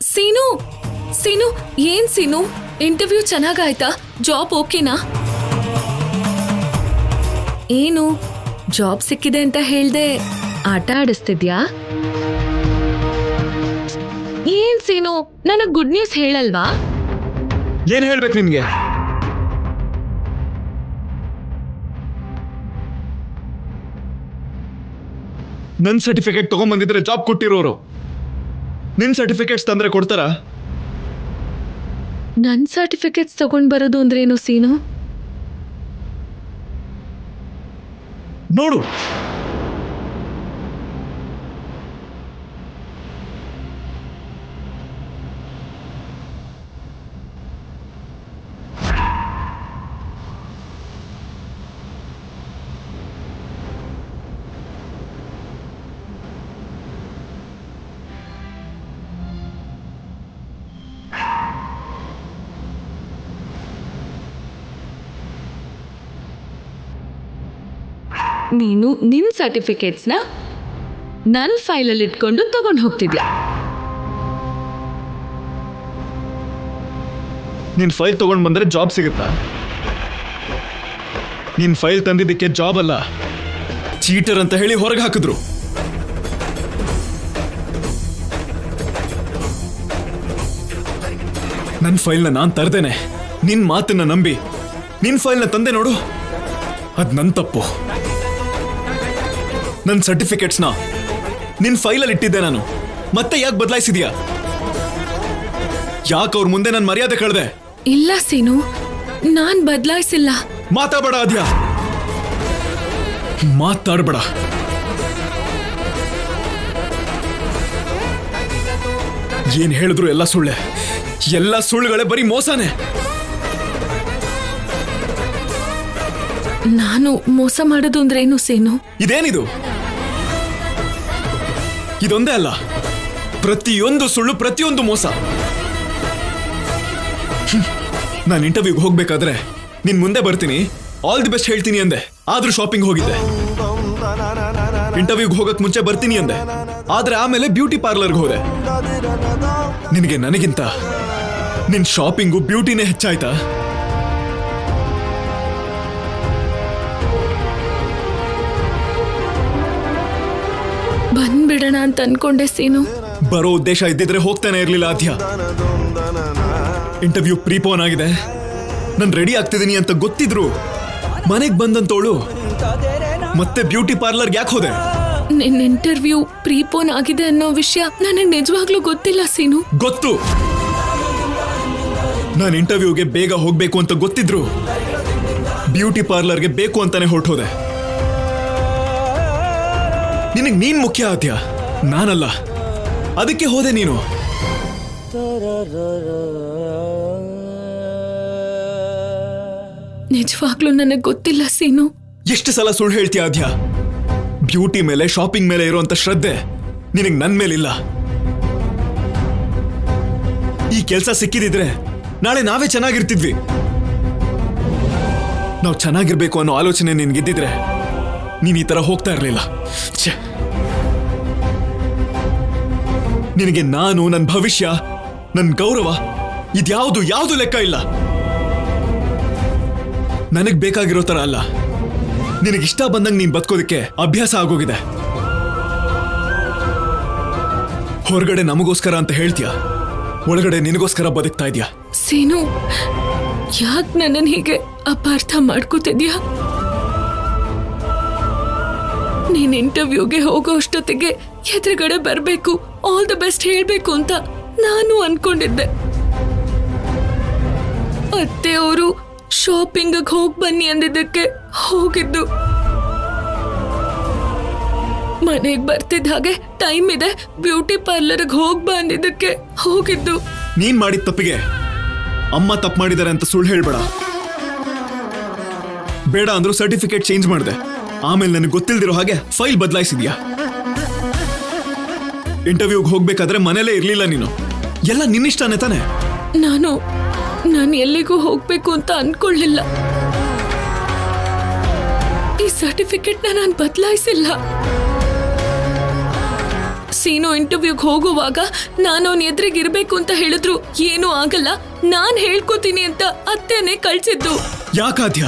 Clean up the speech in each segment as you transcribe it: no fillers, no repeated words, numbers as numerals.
ಸೀನು ಸೀನು ಏನ್ ಸೀನು, interview ಚೆನ್ನಾಗಾಯ್ತಾ? Job ಓಕೆನಾ? ಏನು ಜಾಬ್ ಸಿಕ್ಕಿದೆ ಅಂತ ಹೇಳ್ದೆ ಆಟ ಆಡಿಸ್ತಿದ್ಯಾ? ಏನ್ ಸೀನು, ನನಗ್ ಗುಡ್ ನ್ಯೂಸ್ ಹೇಳಲ್ವಾ? ಏನ್ ಹೇಳ್ಬೇಕು ನಿನ್ಗೆ? ನನ್ ಸರ್ಟಿಫಿಕೇಟ್ ತಗೊಂಡ್ಬಂದಿದ್ರೆ ಜಾಬ್ ಕೊಟ್ಟಿರೋರು, ನಿನ್ ಸರ್ಟಿಫಿಕೇಟ್ಸ್ ತಂದ್ರೆ ಕೊಡ್ತಾರಾ? ನನ್ ಸರ್ಟಿಫಿಕೇಟ್ಸ್ ತಗೊಂಡ್ ಬರೋದು ಅಂದ್ರೇನು ಸೀನು? ನೋಡು, ನೀನು ನಿನ್ ಸರ್ಟಿಫಿಕೇಟ್ಸ್ನ ನನ್ನ ಫೈಲಲ್ಲಿ ಇಟ್ಕೊಂಡು ತಗೊಂಡು ಹೋಗ್ತಿದ್ಯಾ? ನಿನ್ ಫೈಲ್ ತಗೊಂಡ್ ಬಂದ್ರೆ ಜಾಬ್ ಸಿಗುತ್ತಾ? ನಿನ್ ಫೈಲ್ ತಂದಿದ್ದಕ್ಕೆ ಜಾಬ್ ಅಲ್ಲ, ಚೀಟರ್ ಅಂತ ಹೇಳಿ ಹೊರಗೆ ಹಾಕಿದ್ರು. ನನ್ನ ಫೈಲ್ನ ನಾನ್ ತರ್ದೇನೆ ನಿನ್ ಮಾತನ್ನ ನಂಬಿ ನಿನ್ ಫೈಲ್ನ ತಂದೆ ನೋಡು, ಅದ್ ನನ್ ತಪ್ಪು. ನನ್ನ ಸರ್ಟಿಫಿಕೇಟ್ಸ್ನ ನಿನ್ ಫೈಲಲ್ಲಿ ಇಟ್ಟಿದ್ದೆ ನಾನು, ಮತ್ತೆ ಯಾಕೆ ಬದಲಾಯಿಸಿದ್ಯಾ? ಯಾಕೆ ಅವ್ರ ಮುಂದೆ ನನ್ನ ಮರ್ಯಾದೆ ಕಳೆದೆ? ಇಲ್ಲ ಸೀನು, ನಾನ್ ಬದಲಾಯಿಸಿಲ್ಲ. ಮಾತಾಡಬೇಡ ಆದ್ಯಾ, ಮಾತಾಡಬೇಡ. ಏನ್ ಹೇಳಿದ್ರು ಎಲ್ಲ ಸುಳ್ಳೆ, ಎಲ್ಲ ಸುಳ್ಳುಗಳೇ, ಬರೀ ಮೋಸನೇ. ನಾನು ಮೋಸ ಮಾಡೋದು ಅಂದ್ರೇನು ಸೀನು? ಇದೇನಿದು? ಇದೊಂದೇ ಅಲ್ಲ, ಪ್ರತಿಯೊಂದು ಸುಳ್ಳು, ಪ್ರತಿಯೊಂದು ಮೋಸ. ನಾನು ಇಂಟರ್ವ್ಯೂಗೆ ಹೋಗ್ಬೇಕಾದ್ರೆ ನಿನ್ ಮುಂದೆ ಬರ್ತೀನಿ, ಆಲ್ ದಿ ಬೆಸ್ಟ್ ಹೇಳ್ತೀನಿ ಅಂದೆ, ಆದ್ರೂ ಶಾಪಿಂಗ್ ಹೋಗಿದ್ದೆ. ಇಂಟರ್ವ್ಯೂಗೆ ಹೋಗಕ್ ಮುಂಚೆ ಬರ್ತೀನಿ ಅಂದೆ, ಆದ್ರೆ ಆಮೇಲೆ ಬ್ಯೂಟಿ ಪಾರ್ಲರ್ಗೆ ಹೋದೆ. ನಿನಗೆ ನನಗಿಂತ ನಿನ್ ಶಾಪಿಂಗು ಬ್ಯೂಟಿನೇ ಹೆಚ್ಚಾಯ್ತಾ? ಬಂದ್ಬಿಡೋಣ ಅಂತ ಅನ್ಕೊಂಡೆ ಸೀನು. ಬರೋ ಉದ್ದೇಶ ಇದ್ದಿದ್ರೆ ಹೋಗ್ತಾನೆ ಇರ್ಲಿಲ್ಲ ಆದ್ಯ. ಇಂಟರ್ವ್ಯೂ ಪ್ರೀಪೋನ್ ಆಗಿದೆ, ನಾನು ರೆಡಿ ಆಗ್ತಿದ್ದೀನಿ ಅಂತ ಗೊತ್ತಿದ್ರು ಮನೆಗೆ ಬಂದಂತೋಳು ಮತ್ತೆ ಬ್ಯೂಟಿ ಪಾರ್ಲರ್ಗೆ ಯಾಕೆ ಹೋದೆ? ನಿನ್ನ ಇಂಟರ್ವ್ಯೂ ಪ್ರೀಪೋನ್ ಆಗಿದೆ ಅನ್ನೋ ವಿಷಯ ನನಗೆ ನಿಜವಾಗ್ಲೂ ಗೊತ್ತಿಲ್ಲ ಸೀನು. ಗೊತ್ತು, ನಾನು ಇಂಟರ್ವ್ಯೂಗೆ ಬೇಗ ಹೋಗ್ಬೇಕು ಅಂತ ಗೊತ್ತಿದ್ರು ಬ್ಯೂಟಿ ಪಾರ್ಲರ್ಗೆ ಬೇಕು ಅಂತಾನೆ ಹೊರಟೋದೆ. ನಿನಗೆ ನೀನ್ ಮುಖ್ಯ ಆದ್ಯ, ನಾನಲ್ಲ, ಅದಕ್ಕೆ ಹೋದೆ ನೀನು. ನಿಜವಾಗ್ಲೂ ನನಗೆ ಗೊತ್ತಿಲ್ಲ ಸೀನು. ಎಷ್ಟು ಸಲ ಸುಳ್ಳು ಹೇಳ್ತೀಯ ಆದ್ಯ? ಬ್ಯೂಟಿ ಮೇಲೆ, ಶಾಪಿಂಗ್ ಮೇಲೆ ಇರುವಂತ ಶ್ರದ್ಧೆ ನಿನಗೆ ನನ್ ಮೇಲಿಲ್ಲ. ಈ ಕೆಲಸ ಸಿಕ್ಕಿದಿದ್ರೆ ನಾಳೆ ನಾವೇ ಚೆನ್ನಾಗಿರ್ತಿದ್ವಿ. ನಾವು ಚೆನ್ನಾಗಿರ್ಬೇಕು ಅನ್ನೋ ಆಲೋಚನೆ ನಿನ್ಗಿದ್ದಿದ್ರೆ ನೀನ್ ಈ ತರ ಹೋಗ್ತಾ ಇರ್ಲಿಲ್ಲ. ನಿನಗೆ ನಾನು, ನನ್ನ ಭವಿಷ್ಯ, ನನ್ನ ಗೌರವ, ಯಾವುದು ಲೆಕ್ಕ ಇಲ್ಲ. ನನಗ್ ಬೇಕಾಗಿರೋ ತರ ಅಲ್ಲ, ನಿನಗಿಷ್ಟ ಬಂದಂಗೆ ನೀನ್ ಬದುಕೋದಕ್ಕೆ ಅಭ್ಯಾಸ ಆಗೋಗಿದೆ. ಹೊರಗಡೆ ನಮಗೋಸ್ಕರ ಅಂತ ಹೇಳ್ತೀಯ, ಒಳಗಡೆ ನಿನಗೋಸ್ಕರ ಬದುಕ್ತಾ ಇದೀಯ. ಸೀನು, ಯಾಕೆ ನನ್ನನ್ನು ಹೀಗೆ ಅಪಾರ್ಥ ಮಾಡ್ಕೋತಿದ್ಯಾ? ನೀನ್ ಇಂಟರ್ವ್ಯೂಗೆ ಹೋಗೋ ಅಷ್ಟೊತ್ತಿಗೆ ಎದುರುಗಡೆ ಬರ್ಬೇಕು, ಆಲ್ ದ ಬೆಸ್ಟ್ ಹೇಳ್ಬೇಕು ಅಂತ ನಾನು ಅನ್ಕೊಂಡಿದ್ದೆ. ಅತ್ತೆ ಅವರು ಶಾಪಿಂಗ್ ಹೋಗ್ ಬನ್ನಿ ಅಂದಿದ್ದಕ್ಕೆ ಹೋಗಿದ್ದು. ಮನೆಗ್ ಬರ್ತಿದ್ದ ಹಾಗೆ ಟೈಮ್ ಇದೆ, ಬ್ಯೂಟಿ ಪಾರ್ಲರ್ಗೆ ಹೋಗ್ಬಾ ಅಂದಿದ್ದಕ್ಕೆ ಹೋಗಿದ್ದು. ನೀನ್ ಮಾಡಿದ ತಪ್ಪಿಗೆ ಅಮ್ಮ ತಪ್ಪು ಮಾಡಿದ್ದಾರೆ ಅಂತ ಸುಳ್ಳು ಹೇಳ್ಬೇಡ. ಬೇಡ ಅಂದ್ರೂ ಸರ್ಟಿಫಿಕೇಟ್ ಚೇಂಜ್ ಮಾಡಿದೆ, ಆಮೇಲೆ ನನಗೆ ಗೊತ್ತಿಲ್ದಿರೋ ಹಾಗೆ ಫೈಲ್ ಬದಲಾಯಿಸಿದ್ಯಾ. ಇಂಟರ್ವ್ಯೂಗೆ ಹೋಗ್ಬೇಕಾದ್ರೆ ಮನೇಲೇ ಇರ್ಲಿಲ್ಲ ನೀನು, ಎಲ್ಲ ನಿನ್ನಿಷ್ಟನೇ ತಾನೆ. ನಾನು ಎಲ್ಲಿಗೂ ಹೋಗ್ಬೇಕು ಅಂತ ಅನ್ಕೊಳ್ಳಿಲ್ಲ. ಈ ಸರ್ಟಿಫಿಕೇಟ್ನ ನಾನು ಬದಲಾಯಿಸಿಲ್ಲ. ಸೀನು ಇಂಟರ್ವ್ಯೂಗೆ ಹೋಗುವಾಗ ನಾನು ಅವನ ಎದುರಿಗೆ ಇರ್ಬೇಕು ಅಂತ ಹೇಳಿದ್ರು ಏನೂ ಆಗಲ್ಲ, ನಾನ್ ಹೇಳ್ಕೊತೀನಿ ಅಂತ ಅತ್ತೆನೆ ಕಳ್ಸಿದ್ದು. ಯಾಕಾದ್ಯ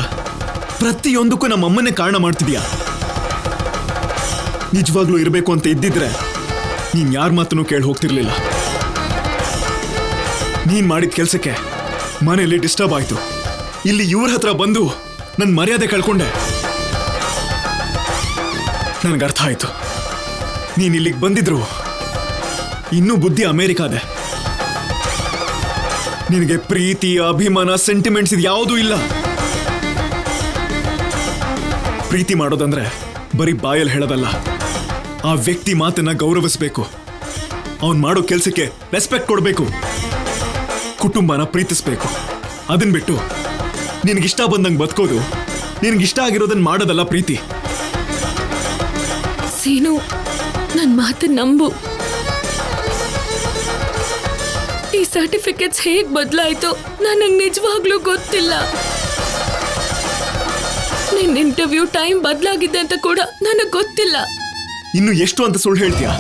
ಪ್ರತಿಯೊಂದಕ್ಕೂ ನಮ್ಮ ಅಮ್ಮನ್ನೇ ಕಾರಣ ಮಾಡ್ತಿದ್ಯಾ? ನಿಜವಾಗ್ಲೂ ಇರಬೇಕು ಅಂತ ಇದ್ದಿದ್ರೆ ನೀನ್ ಯಾರ ಮಾತನ್ನು ಕೇಳಿ ಹೋಗ್ತಿರ್ಲಿಲ್ಲ. ನೀನ್ ಮಾಡಿದ ಕೆಲ್ಸಕ್ಕೆ ಮನೆಯಲ್ಲಿ ಡಿಸ್ಟರ್ಬ್ ಆಯ್ತು, ಇಲ್ಲಿ ಇವ್ರ ಹತ್ರ ಬಂದು ನನ್ನ ಮರ್ಯಾದೆ ಕಳ್ಕೊಂಡೆ. ನನಗೆ ಅರ್ಥ ಆಯ್ತು, ನೀನ್ ಇಲ್ಲಿಗೆ ಬಂದಿದ್ರು ಇನ್ನೂ ಬುದ್ಧಿ ಅಮೇರಿಕಾದೆ. ನಿನಗೆ ಪ್ರೀತಿ, ಅಭಿಮಾನ, ಸೆಂಟಿಮೆಂಟ್ಸ್ ಇದು ಯಾವುದೂ ಇಲ್ಲ. ಪ್ರೀತಿ ಮಾಡೋದಂದ್ರೆ ಬರೀ ಬಾಯಲ್ಲಿ ಹೇಳೋದಲ್ಲ, ಆ ವ್ಯಕ್ತಿ ಮಾತನ್ನ ಗೌರವಿಸಬೇಕು, ಅವನ್ ಮಾಡೋ ಕೆಲ್ಸಕ್ಕೆ ರೆಸ್ಪೆಕ್ಟ್ ಕೊಡಬೇಕು, ಕುಟುಂಬನ ಪ್ರೀತಿಸ್ಬೇಕು. ಅದನ್ ಬಿಟ್ಟು ನಿನಗಿಷ್ಟ ಬಂದಂಗೆ ಬದುಕೋದು, ನಿನಗಿಷ್ಟ ಆಗಿರೋದನ್ನ ಮಾಡೋದಲ್ಲ ಪ್ರೀತಿ. ಸೀನು, ನನ್ ಮಾತು ನಂಬು. ಈ ಸರ್ಟಿಫಿಕೇಟ್ಸ್ ಹೇಗ್ ಬದಲಾಯ್ತು ನನಗ್ ನಿಜವಾಗ್ಲೂ ಗೊತ್ತಿಲ್ಲ. ನಿನ್ ಇಂಟರ್ವ್ಯೂ ಟೈಮ್ ಬದಲಾಗಿದೆ ಅಂತ ಕೂಡ ನನಗ್ ಗೊತ್ತಿಲ್ಲ. ಇನ್ನು ಎಷ್ಟು ಅಂತ ಸುಳ್ಳು ಹೇಳ್ತೀಯಾ?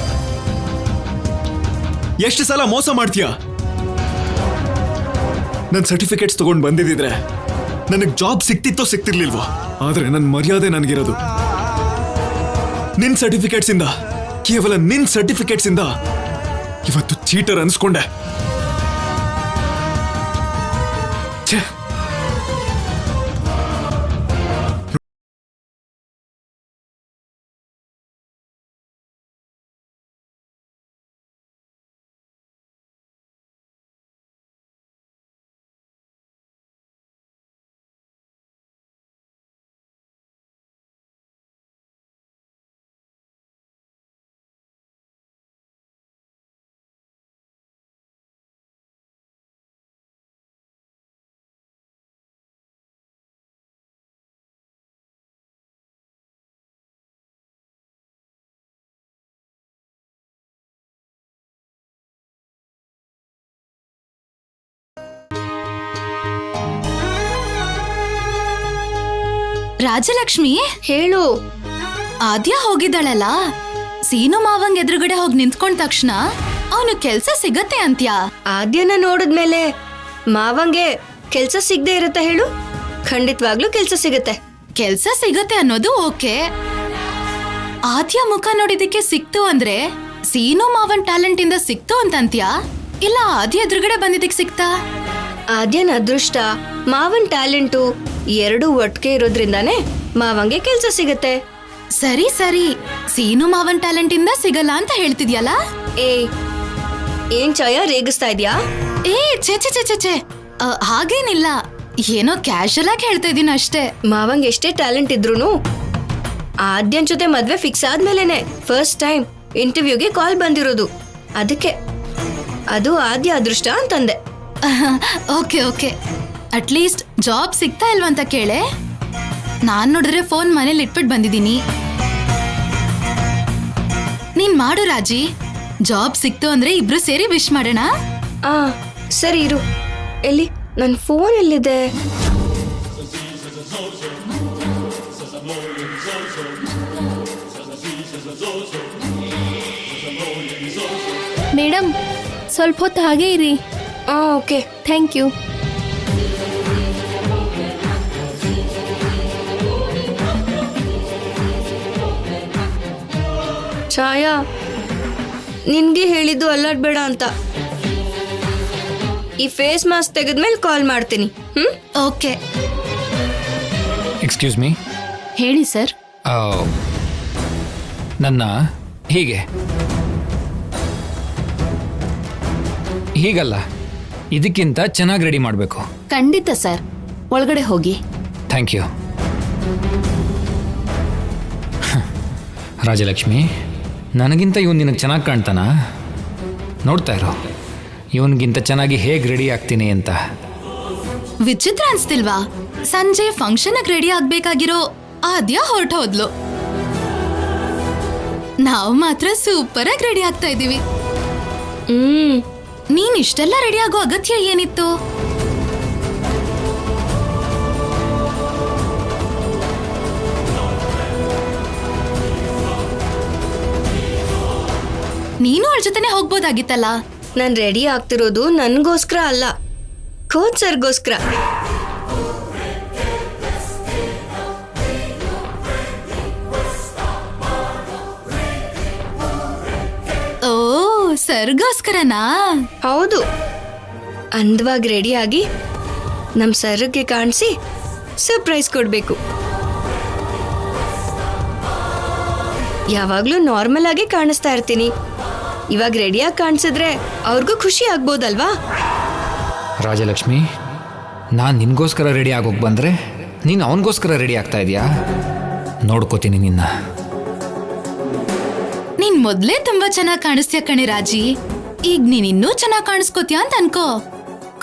ಎಷ್ಟು ಸಲ ಮೋಸ ಮಾಡ್ತೀಯಾ? ನನ್ನ ಸರ್ಟಿಫಿಕೇಟ್ಸ್ ತಗೊಂಡು ಬಂದಿದ್ರೆ ನನಗೆ ಜಾಬ್ ಸಿಕ್ತಿತ್ತೋ ಸಿಕ್ತಿರ್ಲಿಲ್ವೋ, ಆದ್ರೆ ನನ್ನ ಮರ್ಯಾದೆ ನನಗಿರೋದು ನಿನ್ ಸರ್ಟಿಫಿಕೇಟ್ಸ್ ಇಂದ, ಕೇವಲ ನಿನ್ ಸರ್ಟಿಫಿಕೇಟ್ಸ್ ಇಂದ ಇವತ್ತು ಚೀಟರ್ ಅನ್ಸ್ಕೊಂಡೆ. ಛೇ, ರಾಜಲಕ್ಷ್ಮಿ, ಹೇಳು. ಆದ್ಯ ಹೋಗಿದ್ದಾಳಲ್ಲ, ಸೀನು ಮಾವಂಗ್ ಎದುರುಗಡೆ ಹೋಗಿ ನಿಂತ್ಕೊಂಡ ತಕ್ಷಣ ಅವನು ಕೆಲ್ಸ ಸಿಗತ್ತೆ ಅಂತ್ಯಾ? ಆದ್ಯನ ನೋಡಿದ್ಮೇಲೆ ಮಾವಂಗೆ ಕೆಲ್ಸ ಸಿಗದೆ ಇರುತ್ತೆ ಹೇಳು? ಖಂಡಿತವಾಗ್ಲೂ ಕೆಲ್ಸ ಸಿಗತ್ತೆ. ಕೆಲ್ಸ ಸಿಗತ್ತೆ ಅನ್ನೋದು ಓಕೆ, ಆದ್ಯ ಮುಖ ನೋಡಿದಕ್ಕೆ ಸಿಕ್ತು ಅಂದ್ರೆ ಸೀನು ಮಾವನ್ ಟ್ಯಾಲೆಂಟ್ ಇಂದ ಸಿಕ್ತು ಅಂತಂತ್ಯಾ? ಇಲ್ಲ ಆದ್ಯ ಎದುರುಗಡೆ ಬಂದಿದ್ದಕ್ಕೆ ಸಿಕ್ತಾ? ಆದ್ಯನ ಅದೃಷ್ಟ, ಮಾವನ್ ಟ್ಯಾಲೆಂಟು ಎರಡೂ ಒಟ್ಟಿಗೆ ಇರೋದ್ರಿಂದಾನೇ ಮಾವಂಗೆ ಕೆಲ್ಸ ಸಿಗತ್ತೆ. ಸರಿ ಸರಿ, ಸೀನು ಮಾವನ್ ಟ್ಯಾಲೆಂಟ್ ಇಂದ ಸಿಗಲ್ಲ ಅಂತ ಹೇಳ್ತಿದ್ಯಲ್ಲ? ಏನ್ ಚಾಯ ರೇಗಿಸ್ತಾ ಇದ್ಯಾ? ಛೇ ಛೇ ಛೇ ಛೇ ಛೇ, ಹಾಗೇನಿಲ್ಲ, ಏನೋ ಕ್ಯಾಶುಯಲ್ ಆಗಿ ಹೇಳ್ತಾ ಇದೀನಿ ಅಷ್ಟೇ. ಮಾವಂಗ್ ಎಷ್ಟೇ ಟ್ಯಾಲೆಂಟ್ ಇದ್ರೂನು ಆದ್ಯನ್ ಜೊತೆ ಮದ್ವೆ ಫಿಕ್ಸ್ ಆದ್ಮೇಲೆನೆ ಫಸ್ಟ್ ಟೈಮ್ ಇಂಟರ್ವ್ಯೂಗೆ ಕಾಲ್ ಬಂದಿರೋದು. ಅದಕ್ಕೆ ಅದು ಆದ್ಯ ಅದೃಷ್ಟ ಅಂತಂದೆ. ಓಕೆ ಓಕೆ, ಅಟ್ಲೀಸ್ಟ್ ಜಾಬ್ ಸಿಗ್ತಾ ಇಲ್ವಾ ಅಂತ ಕೇಳೆ. ನಾನ್ ನೋಡಿದ್ರೆ ಫೋನ್ ಮನೇಲಿ ಇಟ್ಬಿಟ್ಟು ಬಂದಿದ್ದೀನಿ. ನೀನ್ ಮಾಡು ರಾಜಿ, ಜಾಬ್ ಸಿಕ್ತು ಅಂದ್ರೆ ಇಬ್ರು ಸೇರಿ ವಿಶ್ ಮಾಡೋಣ. ಸರಿ ಇರು. ಎಲ್ಲಿ ನನ್ ಫೋನ್ ಎಲ್ಲಿದೆ? ಮೇಡಮ್, ಸ್ವಲ್ಪ ಹೊತ್ತು ಹಾಗೇ ಇರಿ. Okay, thank you. ಛಾಯಾ, ನಿನ್ಗೆ ಹೇಳಿದ್ದು ಅಲ್ಲಾಡ್ಬೇಡ ಅಂತ. ಈ ಫೇಸ್ ಮಾಸ್ಕ್ ತೆಗೆದ್ಮೇಲೆ ಕಾಲ್ ಮಾಡ್ತೀನಿ. ಓಕೆ. Excuse me. ಹೇಳಿ ಸರ್. ನನ್ನ ಹೀಗಲ್ಲ, ಇದಕ್ಕಿಂತ ಚೆನ್ನಾಗಿ ರೆಡಿ ಮಾಡಬೇಕು. ಖಂಡಿತ ಸರ್, ಒಳಗಡೆ ಹೋಗಿ. Thank you. ರಾಜಲಕ್ಷ್ಮಿ, ನನಗಿಂತ ಇವನು ನಿನಗೆ ಚೆನ್ನಾಗಿ ಕಾಣ್ತಾನ? ನೋಡ್ತಾ ಇರೋ, ಇವನಿಗಿಂತ ಚೆನ್ನಾಗಿ ಹೇಗೆ ರೆಡಿ ಆಗ್ತೀನಿ ಅಂತ. ವಿಚಿತ್ರ ಅನ್ಸ್ತಿಲ್ವಾ? ಸಂಜೆ ಫಂಕ್ಷನ್ ರೆಡಿ ಆಗ್ಬೇಕಾಗಿರೋ ಆದ್ಯ ಹೊರಟು ಹೋದ್ಲು, ನಾವು ಮಾತ್ರ ಸೂಪರ್ ಆಗಿ ರೆಡಿ ಆಗ್ತಾ ಇದೀವಿ. ನೀನ್ ಇಷ್ಟೆಲ್ಲ ರೆಡಿ ಆಗೋ ಅಗತ್ಯ ಏನಿತ್ತು? ನೀನು ಅವಳ ಜೊತೆನೆ ಹೋಗ್ಬೋದಾಗಿತ್ತಲ್ಲ. ನಾನು ರೆಡಿ ಆಗ್ತಿರೋದು ನನ್ಗೋಸ್ಕರ ಅಲ್ಲ, ಕೋಚ್ ಸರ್ಗೋಸ್ಕರ. ಓ, ಸರ್ಗೋಸ್ಕರನಾ? ಹೌದು, ಅಂದವಾಗಿ ರೆಡಿಯಾಗಿ ನಮ್ಮ ಸರ್ಗೆ ಕಾಣಿಸಿ ಸರ್ಪ್ರೈಸ್ ಕೊಡಬೇಕು. ಯಾವಾಗಲೂ ನಾರ್ಮಲ್ ಆಗಿ ಕಾಣಿಸ್ತಾ ಇರ್ತೀನಿ, ಇವಾಗ ರೆಡಿಯಾಗಿ ಕಾಣಿಸಿದ್ರೆ ಅವ್ರಿಗೂ ಖುಷಿ ಆಗ್ಬೋದಲ್ವಾ? ರಾಜಲಕ್ಷ್ಮಿ, ನಾನು ನಿನಗೋಸ್ಕರ ರೆಡಿ ಆಗೋಗಿ ಬಂದರೆ ನೀನು ಅವನಿಗೋಸ್ಕರ ರೆಡಿ ಆಗ್ತಾ ಇದೆಯಾ? ನೋಡ್ಕೋತೀನಿ ನಿನ್ನ. ನೀನ್ ಮೊದ್ಲೇ ತುಂಬಾ ಚೆನ್ನಾಗಿ ಕಾಣಿಸ್ತೀಯ ಕಣೆ ರಾಜಿ. ಈಗ ನೀನ್ ಇನ್ನೂ ಚೆನ್ನಾಗಿ ಕಾಣಿಸ್ಕೋತೀಯ ಅಂತ ಅನ್ಕೋ.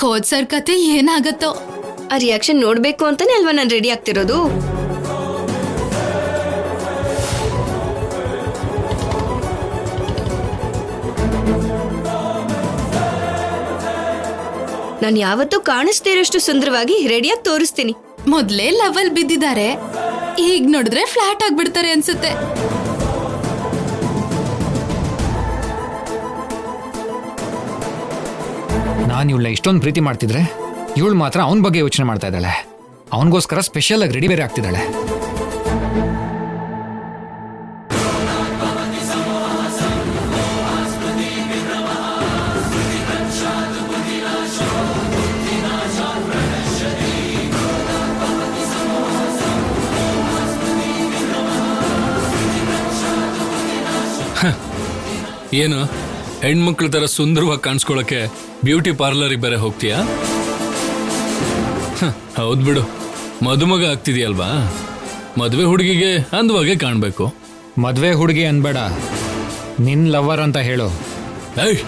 ಕೋಚ್ ಸರ್ ಕತೆ ಏನಾಗತ್ತೋ. ಆ ರಿಯಾಕ್ಷನ್ ನೋಡ್ಬೇಕು ಅಂತಾನೆ ಅಲ್ವಾ ನಾನು ರೆಡಿ ಆಗ್ತಿರೋದು. ನಾನು ಯಾವತ್ತೂ ಕಾಣಿಸ್ದೇ ಇರೋಷ್ಟು ಸುಂದರವಾಗಿ ರೆಡಿಯಾಗಿ ತೋರಿಸ್ತೀನಿ. ಮೊದ್ಲೇ ಲೆವೆಲ್ ಬಿದ್ದಿದ್ದಾರೆ, ಈಗ ನೋಡಿದ್ರೆ ಫ್ಲಾಟ್ ಆಗ್ಬಿಡ್ತಾರೆ ಅನ್ಸುತ್ತೆ. ನಾನು ಇವಳನ್ನ ಇಷ್ಟೊಂದು ಪ್ರೀತಿ ಮಾಡ್ತಿದ್ರೆ ಇವಳು ಮಾತ್ರ ಅವನ ಬಗ್ಗೆ ಯೋಚನೆ ಮಾಡ್ತಾ ಇದ್ದಾಳೆ. ಅವನಿಗೋಸ್ಕರ ಸ್ಪೆಷಲ್ ಆಗಿ ರೆಡಿ ಬೇರೆ ಆಗ್ತಿದ್ದಾಳೆ. ಏನು ಹೆಣ್ಮಕ್ಳ ಥರ ಸುಂದರವಾಗಿ ಕಾಣಿಸ್ಕೊಳ್ಳೋಕೆ ಬ್ಯೂಟಿ ಪಾರ್ಲರಿಗೆ ಬೇರೆ ಹೋಗ್ತೀಯಾ? ಹೌದು ಬಿಡು, ಮದುಮಗ ಆಗ್ತಿದೆಯಲ್ವಾ, ಮದುವೆ ಹುಡುಗಿಗೆ ಅಂದವಾಗೆ ಕಾಣಬೇಕು. ಮದುವೆ ಹುಡುಗಿ ಅನ್ಬೇಡ, ನಿನ್ ಲವರ್ ಅಂತ ಹೇಳು. ಏಯ್,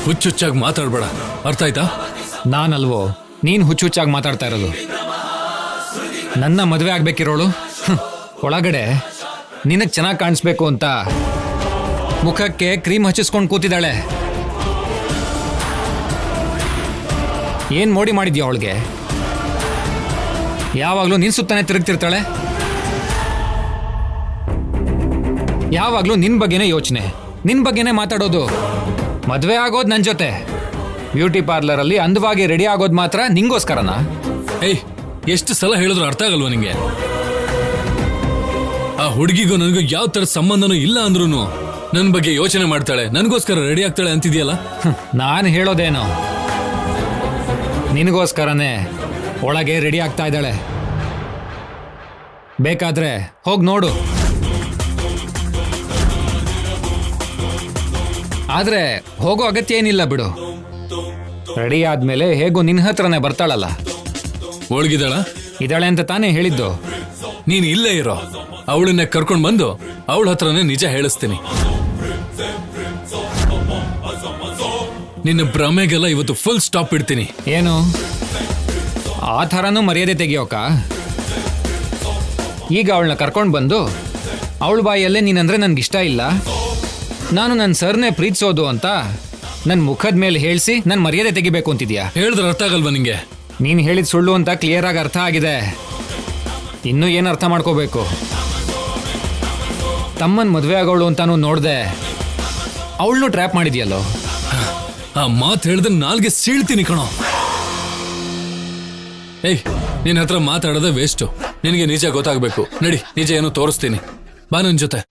ಹುಚ್ಚುಚ್ಚಾಗಿ ಮಾತಾಡ್ಬೇಡ, ಅರ್ಥ ಆಯ್ತಾ? ನಾನಲ್ವೋ ನೀನು ಹುಚ್ಚುಚ್ಚಾಗಿ ಮಾತಾಡ್ತಾ ಇರೋದು. ನನ್ನ ಮದುವೆ ಆಗ್ಬೇಕಿರೋಳು ಒಳಗಡೆ ನಿನಗೆ ಚೆನ್ನಾಗಿ ಕಾಣಿಸ್ಬೇಕು ಅಂತ ಮುಖಕ್ಕೆ ಕ್ರೀಮ್ ಹಚ್ಚಿಸ್ಕೊಂಡು ಕೂತಿದ್ದಾಳೆ. ಏನು ಮೋಡಿ ಮಾಡಿದ್ಯಾ ಅವಳಿಗೆ? ಯಾವಾಗಲೂ ನಿನ್ನ ಸುತ್ತಾನೆ ತಿರುಗ್ತಿರ್ತಾಳೆ, ಯಾವಾಗಲೂ ನಿನ್ನ ಬಗ್ಗೆನೇ ಯೋಚನೆ, ನಿನ್ನ ಬಗ್ಗೆನೇ ಮಾತಾಡೋದು. ಮದುವೆ ಆಗೋದು ನನ್ನ ಜೊತೆ, ಬ್ಯೂಟಿ ಪಾರ್ಲರಲ್ಲಿ ಅಂದವಾಗಿ ರೆಡಿ ಆಗೋದು ಮಾತ್ರ ನಿಂಗೋಸ್ಕರನಾ? ಏಯ್, ಎಷ್ಟು ಸಲ ಹೇಳಿದ್ರು ಅರ್ಥ ಆಗಲ್ವಾ ನಿಂಗೆ? ಆ ಹುಡುಗಿಗೂ ನನಗೂ ಯಾವ ಥರದ ಸಂಬಂಧನೂ ಇಲ್ಲ ಅಂದ್ರೂ ನನ್ನ ಬಗ್ಗೆ ಯೋಚನೆ ಮಾಡ್ತಾಳೆ, ನನಗೋಸ್ಕರ ರೆಡಿ ಆಗ್ತಾಳೆ ಅಂತಿದ್ಯಲ್ಲ. ನಾನು ಹೇಳೋದೇನು, ನಿನಗೋಸ್ಕರನೇ ಒಳಗೆ ರೆಡಿ ಆಗ್ತಾ ಇದ್ದಾಳೆ. ಬೇಕಾದ್ರೆ ಹೋಗಿ ನೋಡು. ಆದ್ರೆ ಹೋಗೋ ಅಗತ್ಯ ಏನಿಲ್ಲ ಬಿಡು. ರೆಡಿ ಆದ್ಮೇಲೆ ಹೇಗೋ ನಿನ್ನ ಹತ್ರನೇ ಬರ್ತಾಳಲ್ಲ. ಒಳಗಿದಾಳ? ಇದ್ದಾಳೆ ಅಂತ ತಾನೇ ಹೇಳಿದ್ದು. ನೀನು ಇಲ್ಲೇ ಇರೋ, ಅವಳನ್ನೇ ಕರ್ಕೊಂಡು ಬಂದು ಅವಳ ಹತ್ರನೇ ನಿಜ ಹೇಳಿಸ್ತೀನಿ. ನಿನ್ನ ಭ್ರಮೆಗೆಲ್ಲ ಇವತ್ತು ಫುಲ್ ಸ್ಟಾಪ್ ಇಡ್ತೀನಿ. ಏನು ಆ ಥರನೂ ಮರ್ಯಾದೆ ತೆಗಿಯೋಕ? ಈಗ ಅವಳನ್ನ ಕರ್ಕೊಂಡು ಬಂದು ಅವಳ ಬಾಯಲ್ಲೇ ನೀನಂದ್ರೆ ನನ್ಗಿಷ್ಟ ಇಲ್ಲ, ನಾನು ನನ್ನ ಸರ್ನೇ ಪ್ರೀತಿಸೋದು ಅಂತ ನನ್ನ ಮುಖದ ಮೇಲೆ ಹೇಳಿಸಿ ನನ್ನ ಮರ್ಯಾದೆ ತೆಗಿಬೇಕು ಅಂತಿದ್ಯಾ? ಹೇಳಿದ್ರೆ ಅರ್ಥ ಆಗಲ್ವಾ ನಿಂಗೆ? ನೀನು ಹೇಳಿದ ಸುಳ್ಳು ಅಂತ ಕ್ಲಿಯರ್ ಆಗಿ ಅರ್ಥ ಆಗಿದೆ. ಇನ್ನೂ ಏನು ಅರ್ಥ ಮಾಡ್ಕೋಬೇಕು? ತಮ್ಮನ ಮದುವೆ ಆಗೋಳು ಅಂತಾನು ನೋಡ್ದೆ ಅವಳನ್ನು ಟ್ರ್ಯಾಪ್ ಮಾಡಿದ್ಯಲ್ಲೋ. ಆ ಮಾತು ಹೇಳಿದ್ರೆ ನಾಲ್ಗೆ ಸೀಳ್ತೀನಿ ಕಣೋ. ಏಯ್, ನಿನ್ನ ಹತ್ರ ಮಾತಾಡೋದೇ ವೇಸ್ಟು. ನಿನಗೆ ನಿಜ ಗೊತ್ತಾಗಬೇಕು. ನಡಿ, ನಿಜ ಏನು ತೋರಿಸ್ತೀನಿ. ಬಾ ನನ್ನ ಜೊತೆ.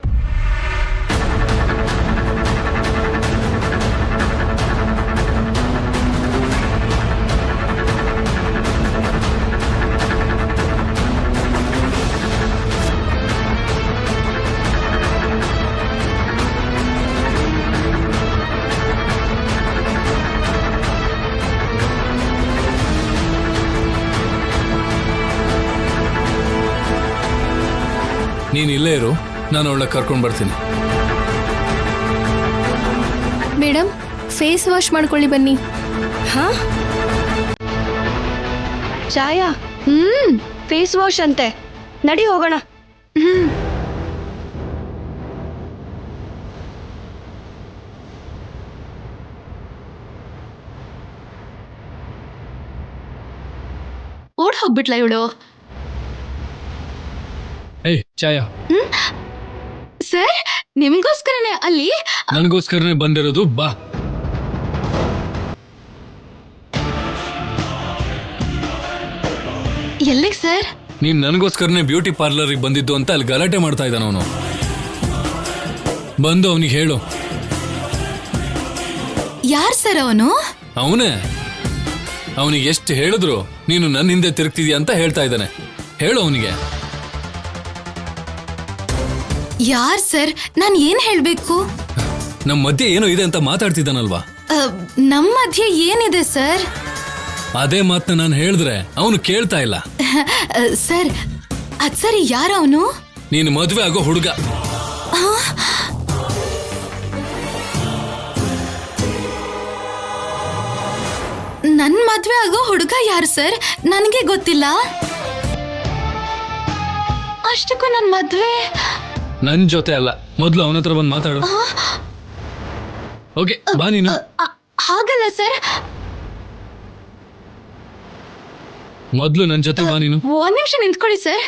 ನೀನು ಇಲ್ಲೇ ಇರು, ನಾನು ಅವಳ ಕರ್ಕೊಂಡು ಬರ್ತೀನಿ. ಮೇಡಮ್, ಫೇಸ್ ವಾಶ್ ಮಾಡ್ಕೊಳ್ಳಿ ಬನ್ನಿ. ಹಾ, ಛಾಯಾ, ಫೇಸ್ ವಾಶ್ ಅಂತೆ. ನಡಿ ಹೋಗೋಣ. ಓಡ್ ಹೋಗ್ಬಿಟ್ಲ ಇವಳು. ಏಯ್ ಛಾಯಾ, ಸರ್ ನಿಮ್ಗೋಸ್ಕರನೇ ಅಲ್ಲಿ ನನಗೋಸ್ಕರನೇ ಬಂದಿರೋದು, ಬಾ. ಎಲ್ಲಿಗೆ ಸರ್? ನೀನ್ ನನಗೋಸ್ಕರನೇ ಬ್ಯೂಟಿ ಪಾರ್ಲರ್ಗೆ ಬಂದಿದ್ದು ಅಂತ ಅಲ್ಲಿ ಗಲಾಟೆ ಮಾಡ್ತಾ ಇದ್ದಾನ ಅವನು. ಬಂದು ಅವನಿಗೆ ಹೇಳು. ಯಾರ್ ಸರ್ ಅವನು? ಅವನೇ. ಅವನಿಗೆ ಎಷ್ಟು ಹೇಳಿದ್ರು ನೀನು ನನ್ನ ಹಿಂದೆ ತಿರುಗ್ತಿದ್ಯಾ ಅಂತ ಹೇಳ್ತಾ ಇದ್ದಾನೆ. ಹೇಳು ಅವನಿಗೆ. ಯಾರ್ ಸರ್? ನಾನ್ ಏನ್ ಹೇಳ್ಬೇಕು? ನಮ್ಮ ಮಧ್ಯೆ ಏನೋ ಇದೆ ಅಂತ ಮಾತಾಡ್ತಿದ್ದಾನಲ್ವಾ? ನಮ್ಮ ಮಧ್ಯೆ ಏನಿದೆ ಸರ್? ಅದೇ ಮಾತನ್ನ ನಾನು ಹೇಳಿದ್ರೆ ಅವನು ಕೇಳ್ತಾ ಇಲ್ಲ. ಸರ್ ಅದ್ ಸರಿ, ಯಾರ ಅವನು? ನೀನು ಮದುವೆ ಆಗೋ ಹುಡುಗ. ನನ್ ಮದ್ವೆ ಆಗೋ ಹುಡುಗ ಯಾರು ಸರ್? ನನ್ಗೆ ಗೊತ್ತಿಲ್ಲ. ಅಷ್ಟಕ್ಕೂ ನನ್ ಮದ್ವೆ ನನ್ ಜೊತೆ ಅಲ್ಲ, ಮೊದ್ಲು ಅವನ ಹತ್ರ ಬಂದು ಮಾತಾಡು. ಓಕೆ, ಬಾ ನೀನು. ಹಾಗಲ್ಲ ಸರ್, ಮೊದ್ಲು ನನ್ ಜೊತೆ ಬಾ ನೀನು. ಒಂದ್ ನಿಮಿಷ ನಿಂತ್ಕೊಳ್ಳಿ ಸರ್.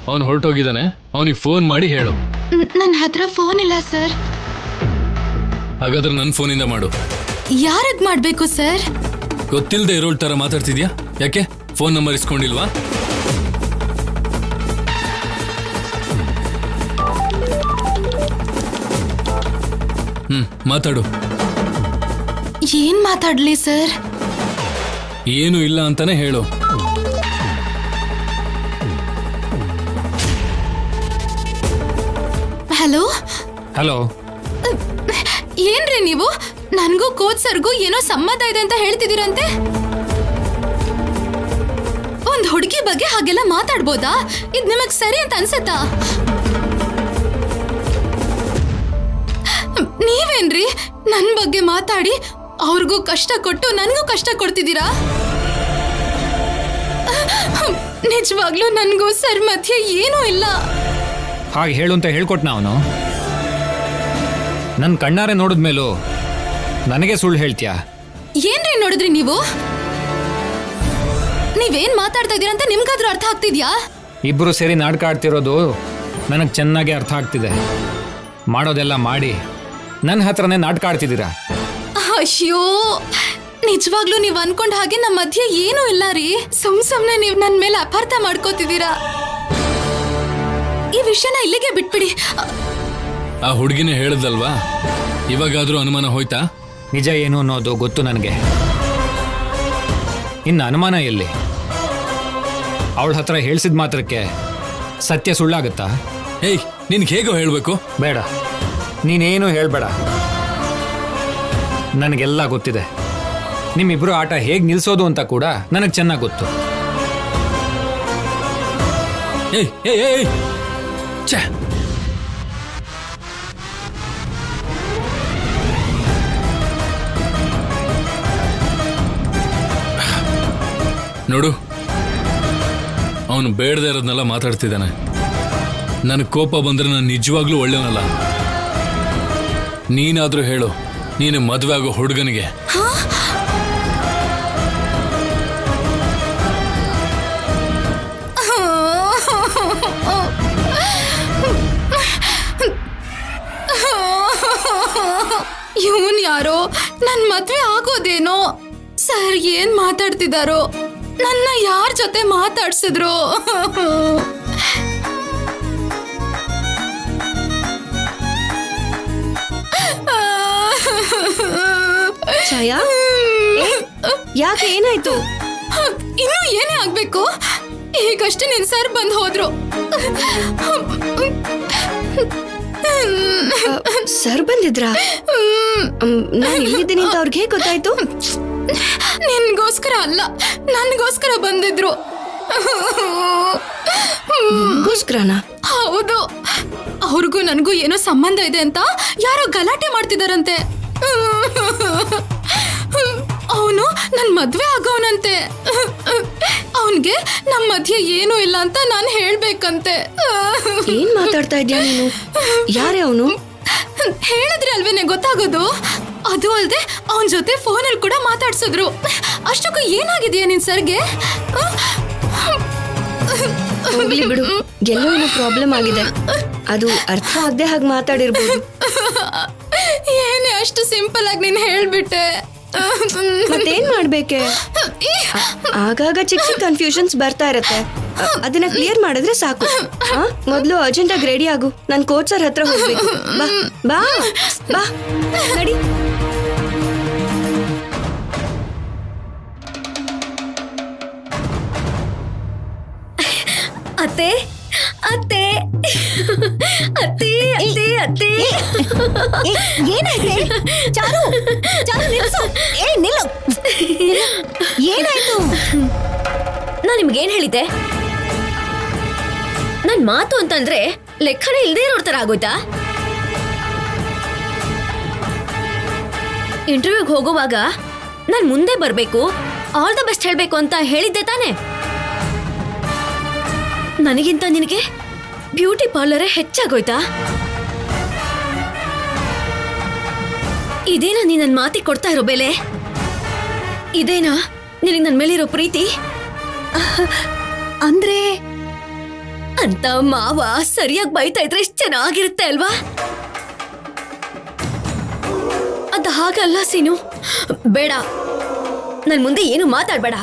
ಅವನು ಹೊರಟೋಗಿದ್ದಾನೆ. ಅವನಿಗೆ ಫೋನ್ ಮಾಡಿ ಹೇಳು. ನನ್ನ ಹತ್ರ ಫೋನ್ ಇಲ್ಲ ಸರ್. ಹಾಗಾದ್ರೆ ನನ್ನ ಫೋನಿಂದ ಮಾಡು. ಯಾರದ್ ಮಾಡ್ಬೇಕು ಸರ್? ಗೊತ್ತಿಲ್ಲದೆ ಇರೋಳ್ ತರ ಮಾತಾಡ್ತಿದ್ಯಾ? ಯಾಕೆ ಫೋನ್ ನಂಬರ್ ಇಸ್ಕೊಂಡಿಲ್ವಾ? ಮಾತಾಡು. ಏನ್ ಮಾತಾಡ್ಲಿ ಸರ್? ಏನು ಇಲ್ಲ ಅಂತಾನೆ ಹೇಳು. ಹಲೋ ಹಲೋ, ಏನ್ರಿ ನೀವು? ನನ್ಗೂ ಕೋಚ್ ಸರ್ಗೂ ಏನೋ ಸಂಬಂಧ ಇದೆ ಅಂತ ಹೇಳ್ತಿದ್ದೀರಂತೆ. ಒಂದ್ ಹುಡುಗಿ ಬಗ್ಗೆ ಹಾಗೆಲ್ಲ ಮಾತಾಡ್ಬೋದಾ? ಇದ್ ನಿಮಗ್ ಸರಿ ಅಂತ ಅನ್ಸತ್ತಾ? ನೀವೇನ್ರಿ ನನ್ ಬಗ್ಗೆ ಮಾತಾಡಿ ಅವ್ರಿಗೂ ಕಷ್ಟ ಕೊಟ್ಟು ನನ್ಗೂ ಕಷ್ಟ ಕೊಡ್ತಿದ್ದೀರಾ? ನಿಜವಾಗ್ಲೂ ನನ್ಗೂ ಸರ್ ಮಧ್ಯೆ ಏನೂ ಇಲ್ಲ. ಹಾಗೆ ಹೇಳು ಅಂತ ಹೇಳ್ಕೊಟ್ನ ಅವನು. ನನ್ನ ಕಣ್ಣಾರೆ ನೋಡಿದ್ಮೇಲೂ ನನಗೆ ಸುಳ್ಳು ಹೇಳ್ತೀಯಾ? ಏನ್ರಿ ನೋಡಿದ್ರಿ ನೀವು? ನೀವೇನ್ ಮಾತಾಡ್ತಾ ಇದೀರ ಅಂತ ನಿಮ್ಗಾದ್ರೂ ಅರ್ಥ ಆಗ್ತಿದ್ಯಾ? ಇಬ್ರು ಸೇರಿ ನಾಟಕ ಆಡ್ತಿರೋದು ನನಗೆ ಚೆನ್ನಾಗಿ ಅರ್ಥ ಆಗ್ತಿದೆ. ಮಾಡೋದೆಲ್ಲ ಮಾಡಿ ನನ್ನ ಹತ್ರನೇ ನಾಟಕ ಆಡ್ತಿದ್ದೀರಾ. ಅಯ್ಯೋ, ನಿಜವಾಗ್ಲೂ ನೀವ್ ಅನ್ಕೊಂಡ ಹಾಗೆ ನಮ್ಮ ಮಧ್ಯೆ ಏನೂ ಇಲ್ಲ ರೀ. ಸುಮ್ನೆ ನೀವ್ ನನ್ ಮೇಲೆ ಅಪಾರ್ಥ ಮಾಡ್ಕೋತಿದ್ದೀರಾ. ಈ ವಿಷಯನ ಇಲ್ಲಿಗೆ ಬಿಟ್ಬಿಡಿ. ಆ ಹುಡುಗಿನೇ ಹೇಳದಲ್ವಾ, ಇವಾಗಾದ್ರೂ ಅನುಮಾನ ಹೋಯ್ತಾ? ನಿಜ ಏನು ಅನ್ನೋದು ಗೊತ್ತು ನನಗೆ. ಇನ್ನು ಅನುಮಾನ ಎಲ್ಲಿ? ಅವಳ ಹತ್ರ ಹೇಳ್ಸಿದ ಮಾತ್ರಕ್ಕೆ ಸತ್ಯ ಸುಳ್ಳಾಗತ್ತಾ? ಏಯ್, ನಿನ್ಗೆ ಹೇಗೋ ಹೇಳ್ಬೇಕು? ಬೇಡ, ನೀನೇನು ಹೇಳ್ಬೇಡ. ನನಗೆಲ್ಲ ಗೊತ್ತಿದೆ. ನಿಮ್ಮಿಬ್ರು ಆಟ ಹೇಗೆ ನಿಲ್ಸೋದು ಅಂತ ಕೂಡ ನನಗೆ ಚೆನ್ನಾಗಿ ಗೊತ್ತು. ಏಯ್ ಏಯ್ ಏಯ್, ಛೆ! ನೋಡು, ಅವನು ಬೇಡದೇ ಇರೋದನ್ನೆಲ್ಲ ಮಾತಾಡ್ತಿದ್ದಾನೆ. ನನಗೆ ಕೋಪ ಬಂದ್ರೆ ನಾನು ನಿಜವಾಗ್ಲೂ ಒಳ್ಳೆಯವನಲ್ಲ. ನೀನಾದ್ರೂ ಹೇಳು, ನೀನು ಮದುವೆ ಆಗೋ ಹುಡುಗನಿಗೆ ಇವನ್ ಯಾರೋ ನನ್ ಮದ್ವೆ ಆಗೋದೇನೋ. ಸರ್ ಏನ್ ಮಾತಾಡ್ತಿದಾರೋ? ನನ್ನ ಯಾರ ಜೊತೆ ಮಾತಾಡ್ಸಿದ್ರು? ಛಾಯಾ, ಯಾಕೆ ಏನಾಯ್ತು? ಇನ್ನು ಏನೇ ಆಗ್ಬೇಕು? ಈಗಷ್ಟೇ ನಿನ್ ಸರ್ ಬಂದ್ ಹೋದ್ರು. ಸರ್ ಬಂದಿದ್ರಾ? ನಾನು ಇಲ್ಲಿದ್ದೀನಿ ಅಂತ ಅವ್ರಿಗೆ ಹೇಗೆ ಗೊತ್ತಾಯ್ತು? ನಿನ್ಗೋಸ್ಕರ ಅಲ್ಲ, ನನ್ಗೋಸ್ಕರ ಬಂದಿದ್ರು. ನಿನ್ಗೋಸ್ಕರನಾ? ಹೌದು. ಅವ್ರಿಗೂ ನನ್ಗೂ ಏನೋ ಸಂಬಂಧ ಇದೆ ಅಂತ ಯಾರೋ ಗಲಾಟೆ ಮಾಡ್ತಿದಾರಂತೆ. ಅವನು ನನ್ ಮದ್ವೆ ಆಗೋನಂತೆ. ಅವನ್ಗೆ ನಮ್ ಮಧ್ಯೆ ಏನೂ ಇಲ್ಲ ಅಂತ ನಾನು ಹೇಳ್ಬೇಕಂತೆ. ಏನ್ ಮಾತಾಡ್ತಾ ಇದ್ಯಾ ನೀನು? ಯಾರೇ ಅವನು? ಹೇಳಿದ್ರೆ ಅಲ್ವೇನೆ ಗೊತ್ತಾಗೋದು. ಅದು ಅಲ್ದೆ ಅವನ್ ಜೊತೆ ಫೋನಲ್ಲಿ ಕೂಡ ಮಾತಾಡ್ಸಿದ್ರು. ಅಷ್ಟಕ್ಕೂ ಏನಾಗಿದೆಯಾ ನಿನ್ ಸರ್ಗೆ? ಹೋಗ್ಲಿ ಬಿಡು, ಎಲ್ಲೋ ಏನೋ ಪ್ರಾಬ್ಲಮ್ ಆಗಿದೆ. ಅದು ಅರ್ಥ ಆಗದೆ ಹಾಗೆ ಮಾತಾಡಿರ್ಬೋದು. ಏನೇ ಅಷ್ಟು ಸಿಂಪಲ್ ಆಗಿ ನೀನ್ ಹೇಳ್ಬಿಟ್ಟೆ. ಮತ್ತೇನ್ ಮಾಡ್ಬೇಕೆ? ಆಗಾಗ ಚಿಕ್ಕ ಚಿಕ್ಕ ಕನ್ಫ್ಯೂಷನ್ಸ್ ಬರ್ತಾ ಇರತ್ತೆ. ಅದನ್ನ ಕ್ಲಿಯರ್ ಮಾಡಿದ್ರೆ ಸಾಕು. ಮೊದ್ಲು ಅರ್ಜೆಂಟ್ ಆಗಿ ರೆಡಿ ಆಗು, ನನ್ ಕೋಚ್ ಸರ್ ಹತ್ರ ಹೋಗ್ಬೇಕು. ಬಾ ಬಾ ಬಾ ನಡಿ. ಅತ್ತೆ ಅತ್ತೆ ಅತ್ತೆ ಅತ್ತೆ ಅತ್ತೆ ಏನಾಯ್ತು? ಚಾರು ಚಾರು ನಿಲ್ಸು. ನಿಲ್ಲು. ಏನಾಯ್ತು? ನಾನ್ ನಿಮ್ಗೇನ್ ಹೇಳಿದ್ದೆ? ನನ್ ಮಾತು ಅಂತಂದ್ರೆ ಲೆಕ್ಕನೇ ಇಲ್ದೇ ಇರೋ ತರ ಆಗೋಯ್ತಾ? ಇಂಟರ್ವ್ಯೂಗೆ ಹೋಗುವಾಗ ನಾನ್ ಮುಂದೆ ಬರ್ಬೇಕು, ಆಲ್ ದ ಬೆಸ್ಟ್ ಹೇಳ್ಬೇಕು ಅಂತ ಹೇಳಿದ್ದೆ ತಾನೆ? ನನಗಿಂತ ನಿನಗೆ ಬ್ಯೂಟಿ ಪಾರ್ಲರೇ ಹೆಚ್ಚಾಗೋಯ್ತಾ? ಇದೇನಾ ನೀ ನನ್ನ ಮಾತಿಗೆ ಕೊಡ್ತಾ ಇರೋ ಬೆಲೆ? ಇದೇನಾ ನಿನಗೆ ನನ್ನ ಮೇಲಿರೋ ಪ್ರೀತಿ? ಅಂದ್ರೆ ಅಂತ ಮಾವ ಸರಿಯಾಗಿ ಬೈತಾ ಇದ್ರೆ ಎಷ್ಟು ಚೆನ್ನಾಗಿರುತ್ತೆ ಅಲ್ವಾ? ಅದ ಹಾಗಲ್ಲ ಸೀನು. ಬೇಡ, ನನ್ ಮುಂದೆ ಏನು ಮಾತಾಡ್ಬೇಡ.